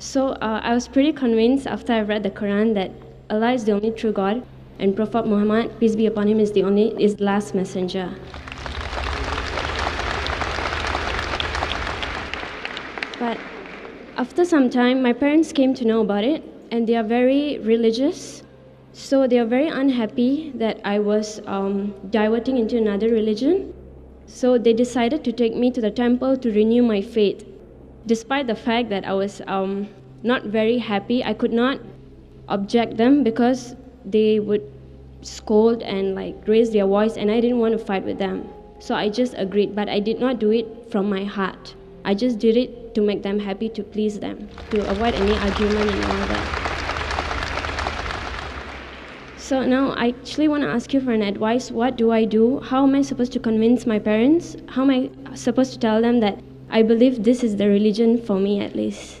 So I was pretty convinced after I read the Quran that Allah is the only true God and Prophet Muhammad, peace be upon him, is the last messenger. But after some time, my parents came to know about it, and they are very religious. So they are very unhappy that I was diverting into another religion. So they decided to take me to the temple to renew my faith. Despite the fact that I was not very happy, I could not object them because they would scold and like raise their voice, and I didn't want to fight with them. So I just agreed, but I did not do it from my heart. I just did it to make them happy, to please them, to avoid any argument and all that. So now I actually want to ask you for an advice. What do I do? How am I supposed to convince my parents? How am I supposed to tell them that I believe this is the religion for me at least?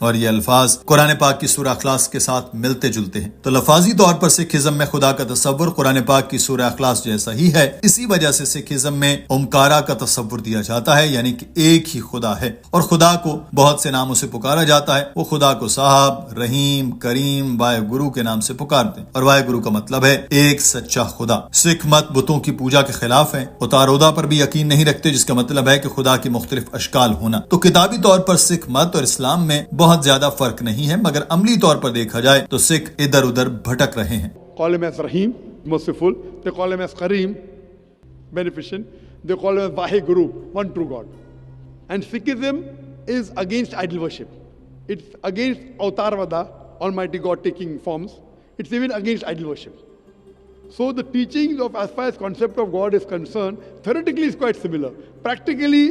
اور یہ الفاظ قرآن پاک کی سورہ اخلاص کے ساتھ ملتے جلتے ہیں۔ تو لفاظی طور پر سکھ ازم میں خدا کا تصور قرآن پاک کی سورہ اخلاص جیسا ہی ہے، اسی وجہ سے سکھ ازم میں اومکارا کا تصور دیا جاتا ہے، یعنی کہ ایک ہی خدا ہے، اور خدا کو بہت سے ناموں سے پکارا جاتا ہے۔ وہ خدا کو صاحب، رحیم، کریم، وائے گرو کے نام سے پکارتے ہیں، اور وائے گرو کا مطلب ہے ایک سچا خدا۔ سکھ مت بتوں کی پوجا کے خلاف ہے، اتارودا پر بھی یقین نہیں رکھتے، جس کا مطلب ہے کہ خدا کی مختلف اشکال ہونا۔ تو کتابی طور پر سکھ مت اور اسلام میں بہت زیادہ فرق نہیں ہے، مگر عملی طور پر دیکھا جائے تو سکھ ادھر ادھر بھٹک رہے ہیں۔ Call him as Rahim, merciful. They call him as Kareem, beneficent. They call him as Vaheguru, one true God. And Sikhism is against idol worship. It's against Avatarvada, Almighty God taking forms. It's even against idol worship. So the teachings of, as far as concept of God is concerned, theoretically is quite similar. Practically,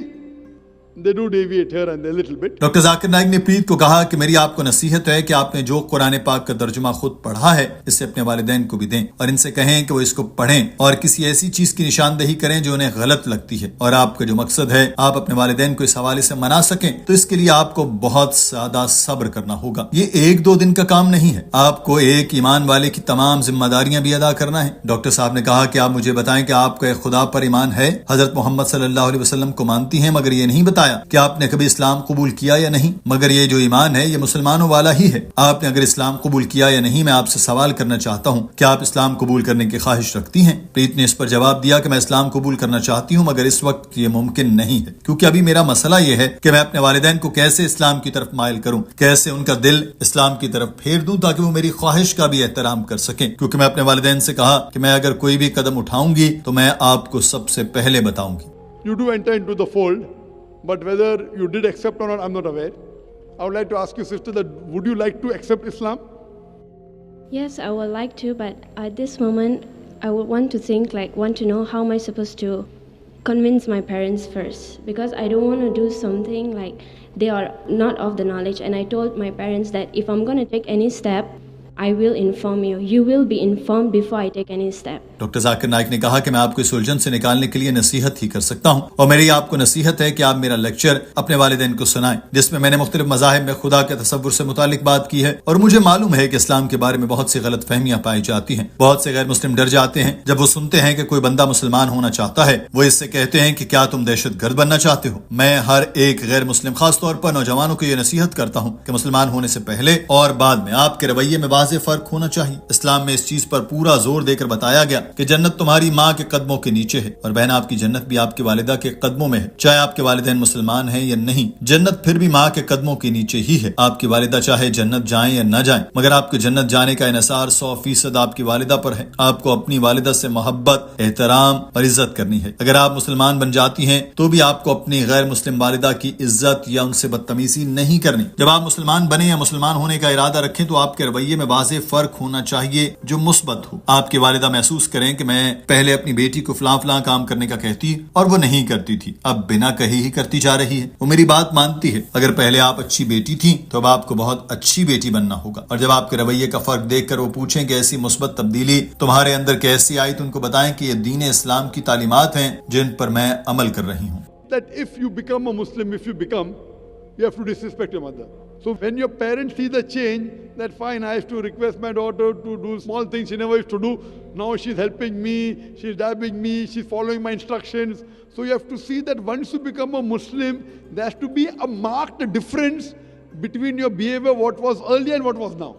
they do deviate here and there a little bit. Doctor Zakir Naik نے پریت کو کہا کہ میری آپ کو نصیحت ہے کہ آپ نے جو قرآن پاک کا ترجمہ خود پڑھا ہے اسے اپنے والدین کو بھی دیں، اور ان سے کہیں کہ وہ اس کو پڑھیں اور کسی ایسی چیز کی نشاندہی کریں جو انہیں غلط لگتی ہے، اور آپ کا جو مقصد ہے آپ اپنے والدین کو اس حوالے سے منا سکیں، تو اس کے لیے آپ کو بہت زیادہ صبر کرنا ہوگا۔ یہ ایک دو دن کا کام نہیں ہے، آپ کو ایک ایمان والے کی تمام ذمہ داریاں بھی ادا کرنا ہے۔ ڈاکٹر صاحب نے کہا کہ آپ مجھے بتائیں کہ آپ کا ایک خدا پر ایمان ہے، حضرت محمد صلی اللہ علیہ وسلم کو مانتی ہیں، مگر یہ نہیں بتایا کہ آپ نے کبھی اسلام قبول کیا یا نہیں، مگر یہ جو ایمان ہے یہ مسلمانوں والا ہی ہے۔ آپ نے اگر اسلام قبول کیا یا نہیں، میں آپ سے سوال کرنا چاہتا ہوں کہ آپ اسلام قبول کرنے کی خواہش رکھتی ہیں؟ پریت نے اس پر جواب دیا کہ میں اسلام قبول کرنا چاہتی ہوں، مگر اس وقت یہ ممکن نہیں ہے، کیونکہ ابھی میرا مسئلہ یہ ہے کہ میں اپنے والدین کو کیسے اسلام کی طرف مائل کروں، کیسے ان کا دل اسلام کی طرف پھیر دوں تاکہ وہ میری خواہش کا بھی احترام کر سکیں، کیونکہ میں اپنے والدین سے کہا کہ میں اگر کوئی بھی قدم اٹھاؤں گی تو میں آپ کو سب سے پہلے بتاؤں گی۔ You do enter into the fold, but whether you did accept or not, I'm not aware. I would like to ask you, sister, that would you like to accept Islam? Yes, I would like to, but at this moment, I would want to know how am I supposed to convince my parents first, because I don't want to do something like they are not of the knowledge. And I told my parents that if I'm going to take any step, I will inform you. You will be informed before I take any step. Doctor Zakir Naik نے کہا کہ میں آپ کو اس الجھن سے نکالنے کے لیے نصیحت ہی کر سکتا ہوں، اور میری آپ کو نصیحت ہے کہ آپ میرا لیکچر اپنے والدین کو سنائیں، جس میں میں نے مختلف مذاہب میں خدا کے تصور سے متعلق بات کی ہے، اور مجھے معلوم ہے کہ اسلام کے بارے میں بہت سی غلط فہمیاں پائی جاتی ہیں۔ بہت سے غیر مسلم ڈر جاتے ہیں جب وہ سنتے ہیں کہ کوئی بندہ مسلمان ہونا چاہتا ہے، وہ اس سے کہتے ہیں کہ کیا تم دہشت گرد بننا چاہتے ہو؟ میں ہر ایک غیر مسلم، خاص طور پر نوجوانوں کو یہ نصیحت کرتا ہوں کہ مسلمان ہونے سے پہلے اور بعد میں آپ کے رویے میں واضح فرق ہونا چاہیے۔ اسلام میں اس چیز پر پورا زور دے کر بتایا گیا کہ جنت تمہاری ماں کے قدموں کے نیچے ہے، اور بہن آپ کی جنت بھی آپ کے والدہ کے قدموں میں ہے، چاہے آپ کے والدین مسلمان ہیں یا نہیں، جنت پھر بھی ماں کے قدموں کے نیچے ہی ہے۔ آپ کی والدہ چاہے جنت جائیں یا نہ جائیں، مگر آپ کے جنت جانے کا انحصار 100% آپ کی والدہ پر ہے۔ آپ کو اپنی والدہ سے محبت، احترام اور عزت کرنی ہے۔ اگر آپ مسلمان بن جاتی ہیں تو بھی آپ کو اپنی غیر مسلم والدہ کی عزت یا ان سے بدتمیزی نہیں کرنی۔ جب آپ مسلمان بنے یا مسلمان ہونے کا ارادہ رکھیں تو آپ کے رویے میں واضح فرق ہونا چاہیے جو مثبت ہو۔ آپ کی والدہ محسوس کریں کہ میں پہلے اپنی بیٹی کو فلاں فلاں کام کرنے کا کہتی اور وہ نہیں کرتی تھی، اب بنا کہے ہی کرتی جا رہی ہے، وہ میری بات مانتی ہے۔ اگر پہلے آپ اچھی بیٹی تھیں تو اب آپ کو بہت اچھی بیٹی بننا ہوگا، اور جب آپ کے رویے کا فرق دیکھ کر وہ پوچھیں کہ ایسی مثبت تبدیلی تمہارے اندر کیسی آئی، تو ان کو بتائیں کہ یہ دین اسلام کی تعلیمات ہیں جن پر میں عمل کر رہی ہوں۔ That if you become a Muslim, you have to disrespect your mother. So when your parents see the change, that fine, I used to request my daughter to do small things she never used to do. Now she's helping me, she's dabbing me, she's following my instructions. So you have to see that once you become a Muslim, there has to be a marked difference between your behavior, what was earlier and what was now.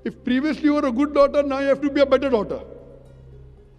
If previously you were a good daughter, now you have to be a better daughter.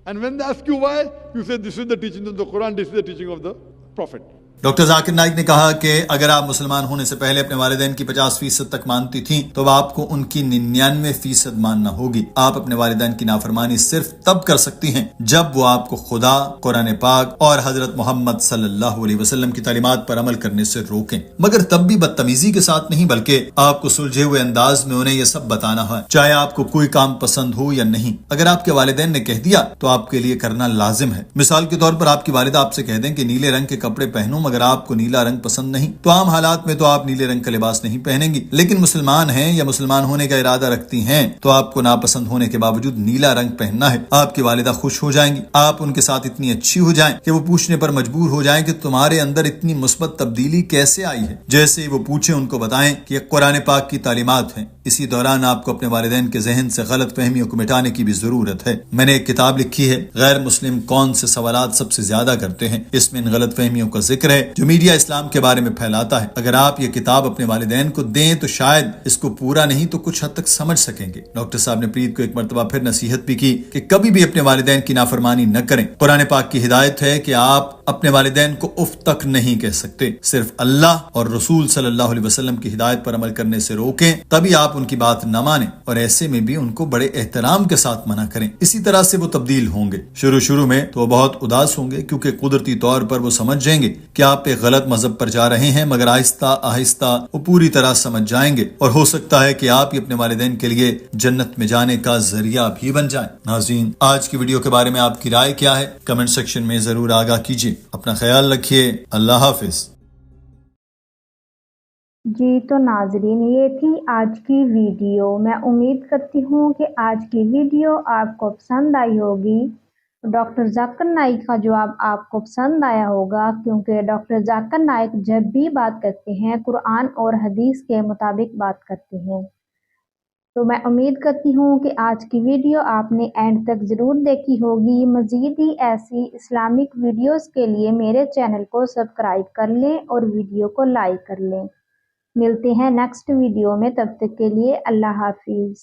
And when they ask you why, you say this is the teaching of the Quran, this is the teaching of the Prophet. Doctor Zakir Naik نے کہا کہ اگر آپ مسلمان ہونے سے پہلے اپنے والدین کی 50% تک مانتی تھیں تو اب آپ کو ان کی 99% ماننا ہوگی۔ آپ اپنے والدین کی نافرمانی صرف تب کر سکتی ہیں جب وہ آپ کو خدا، قرآن پاک اور حضرت محمد صلی اللہ علیہ وسلم کی تعلیمات پر عمل کرنے سے روکیں، مگر تب بھی بدتمیزی کے ساتھ نہیں، بلکہ آپ کو سلجھے ہوئے انداز میں انہیں یہ سب بتانا ہے، چاہے آپ کو کوئی کام پسند ہو یا نہیں۔ اگر آپ کے والدین نے کہہ دیا تو آپ کے لیے کرنا لازم ہے۔ مثال کے طور پر آپ کی والدہ آپ سے کہہ دیں کہ نیلے رنگ کے کپڑے پہنو اگر آپ کو نیلا رنگ پسند نہیں تو عام حالات میں تو آپ نیلے رنگ کا لباس نہیں پہنیں گی، لیکن مسلمان ہیں یا مسلمان ہونے کا ارادہ رکھتی ہیں تو آپ کو ناپسند ہونے کے باوجود نیلا رنگ پہننا ہے۔ آپ کی والدہ خوش ہو جائیں گی، آپ ان کے ساتھ اتنی اچھی ہو جائیں کہ وہ پوچھنے پر مجبور ہو جائیں کہ تمہارے اندر اتنی مثبت تبدیلی کیسے آئی ہے۔ جیسے وہ پوچھیں ان کو بتائیں کہ یہ قرآن پاک کی تعلیمات ہیں۔ اسی دوران آپ کو اپنے والدین کے ذہن سے غلط فہمیوں کو مٹانے کی بھی ضرورت ہے۔ میں نے ایک کتاب لکھی ہے غیر مسلم کون سے سوالات سب سے زیادہ کرتے ہیں، اس میں ان غلط فہمیوں کا ذکر ہے جو میڈیا اسلام کے بارے میں پھیلاتا ہے۔ اگر آپ یہ کتاب اپنے والدین کو دیں تو شاید اس کو پورا نہیں تو کچھ حد تک سمجھ سکیں گے۔ ڈاکٹر صاحب نے پریت کو ایک مرتبہ پھر نصیحت بھی کی کہ کبھی بھی اپنے والدین کی نافرمانی نہ کریں۔ قرآن پاک کی ہدایت ہے کہ آپ اپنے والدین کو اف تک نہیں کہہ سکتے، صرف اللہ اور رسول صلی اللہ علیہ وسلم کی ہدایت پر عمل کرنے سے روکیں، تبھی آپ ان کی بات نہ مانیں، اور ایسے میں بھی ان کو بڑے احترام کے ساتھ منع کریں۔ اسی طرح سے وہ تبدیل ہوں گے۔ شروع میں تو وہ بہت اداس ہوں گے کیونکہ قدرتی طور پر وہ سمجھ جائیں گے کہ آپ ایک غلط مذہب پر جا رہے ہیں، مگر آہستہ آہستہ وہ پوری طرح سمجھ جائیں گے اور ہو سکتا ہے کہ آپ ہی اپنے والدین کے لیے جنت میں جانے کا ذریعہ بھی بن جائیں۔ ناظرین، آج کی ویڈیو کے بارے میں آپ کی رائے کیا ہے؟ کمنٹ سیکشن میں ضرور آگاہ کیجیے۔ اپنا خیال رکھیے۔ اللہ حافظ۔ جی تو ناظرین، یہ تھی آج کی ویڈیو۔ میں امید کرتی ہوں کہ آج کی ویڈیو آپ کو پسند آئی ہوگی۔ ڈاکٹر ذاکر نائک کا جواب آپ کو پسند آیا ہوگا، کیونکہ ڈاکٹر ذاکر نائک جب بھی بات کرتے ہیں قرآن اور حدیث کے مطابق بات کرتے ہیں۔ تو میں امید کرتی ہوں کہ آج کی ویڈیو آپ نے اینڈ تک ضرور دیکھی ہوگی۔ مزید ہی ایسی اسلامک ویڈیوز کے لیے میرے چینل کو سبسکرائب کر لیں اور ویڈیو کو لائک کر لیں۔ ملتے ہیں نیکسٹ ویڈیو میں، تب تک کے لیے اللہ حافظ۔